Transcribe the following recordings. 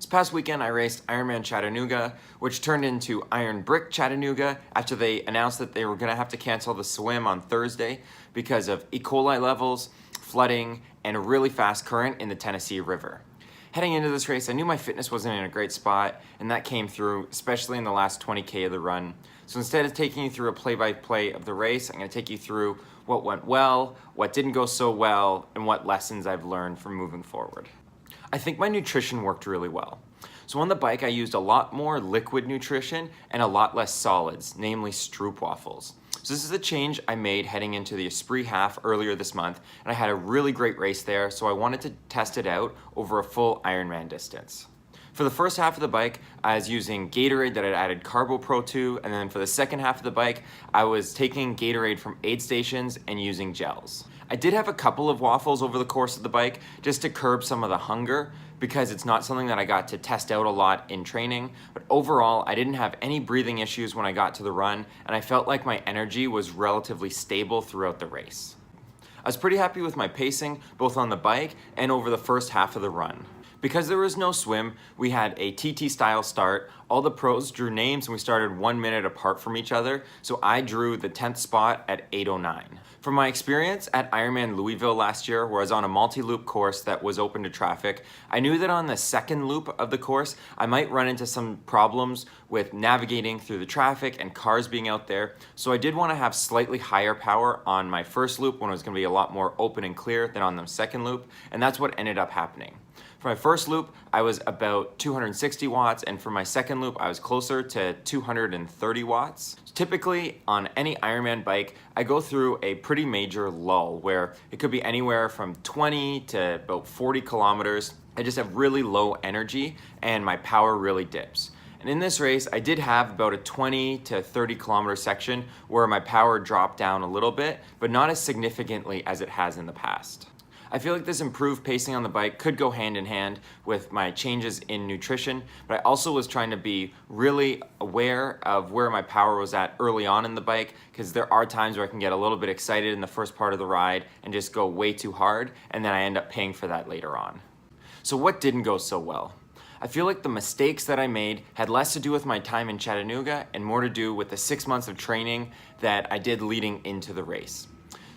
This past weekend I raced Ironman Chattanooga, which turned into Iron Brick Chattanooga after they announced that they were going to have to cancel the swim on Thursday because of E. coli levels, flooding, and a really fast current in the Tennessee River. Heading into this race, I knew my fitness wasn't in a great spot, and that came through, especially in the last 20K of the run. So instead of taking you through a play-by-play of the race, I'm going to take you through what went well, what didn't go so well, and what lessons I've learned from moving forward. I think my nutrition worked really well. So on the bike, I used a lot more liquid nutrition and a lot less solids, namely Stroop waffles. So this is a change I made heading into the Esprit Half earlier this month, and I had a really great race there, so I wanted to test it out over a full Ironman distance. For the first half of the bike, I was using Gatorade that I'd added Carbo Pro to, and then for the second half of the bike, I was taking Gatorade from aid stations and using gels. I did have a couple of waffles over the course of the bike just to curb some of the hunger because it's not something that I got to test out a lot in training, but overall I didn't have any breathing issues when I got to the run, and I felt like my energy was relatively stable throughout the race. I was pretty happy with my pacing both on the bike and over the first half of the run. Because there was no swim, we had a TT style start. All the pros drew names and we started 1 minute apart from each other, so I drew the 10th spot at 8:09. From my experience at Ironman Louisville last year, where I was on a multi-loop course that was open to traffic, I knew that on the second loop of the course, I might run into some problems with navigating through the traffic and cars being out there, so I did want to have slightly higher power on my first loop when it was going to be a lot more open and clear than on the second loop, and that's what ended up happening. For my first loop, I was about 260 watts, and for my second loop, I was closer to 230 watts. Typically, on any Ironman bike, I go through a pretty major lull where it could be anywhere from 20 to about 40 kilometers. I just have really low energy, and my power really dips. And in this race, I did have about a 20 to 30 kilometer section where my power dropped down a little bit, but not as significantly as it has in the past. I feel like this improved pacing on the bike could go hand in hand with my changes in nutrition, but I also was trying to be really aware of where my power was at early on in the bike, because there are times where I can get a little bit excited in the first part of the ride and just go way too hard, and then I end up paying for that later on. So what didn't go so well? I feel like the mistakes that I made had less to do with my time in Chattanooga and more to do with the 6 months of training that I did leading into the race.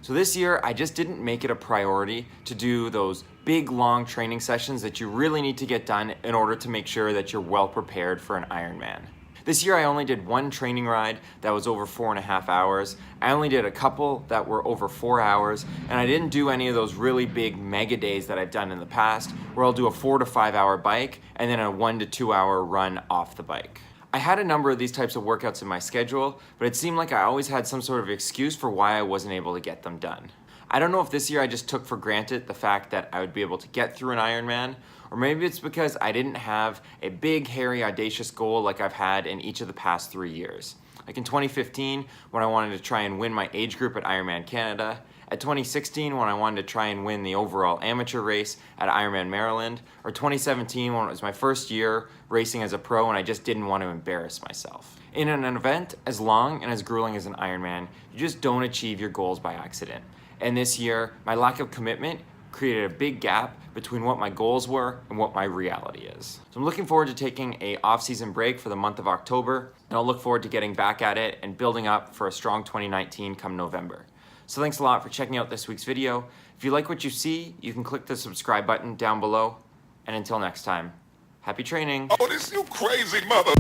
So this year, I just didn't make it a priority to do those big, long training sessions that you really need to get done in order to make sure that you're well prepared for an Ironman. This year, I only did one training ride that was over 4.5 hours. I only did a couple that were over 4 hours, and I didn't do any of those really big mega days that I've done in the past, where I'll do a 4 to 5 hour bike and then a 1 to 2 hour run off the bike. I had a number of these types of workouts in my schedule, but it seemed like I always had some sort of excuse for why I wasn't able to get them done. I don't know if this year I just took for granted the fact that I would be able to get through an Ironman, or maybe it's because I didn't have a big, hairy, audacious goal like I've had in each of the past 3 years. Like in 2015, when I wanted to try and win my age group at Ironman Canada, at 2016 when I wanted to try and win the overall amateur race at Ironman Maryland, or 2017 when it was my first year racing as a pro and I just didn't want to embarrass myself. In an event as long and as grueling as an Ironman, you just don't achieve your goals by accident. And this year, my lack of commitment created a big gap between what my goals were and what my reality is. So I'm looking forward to taking a off-season break for the month of October, and I'll look forward to getting back at it and building up for a strong 2019 come November. So thanks a lot for checking out this week's video. If you like what you see, you can click the subscribe button down below. And until next time, happy training. Oh, this you crazy mother.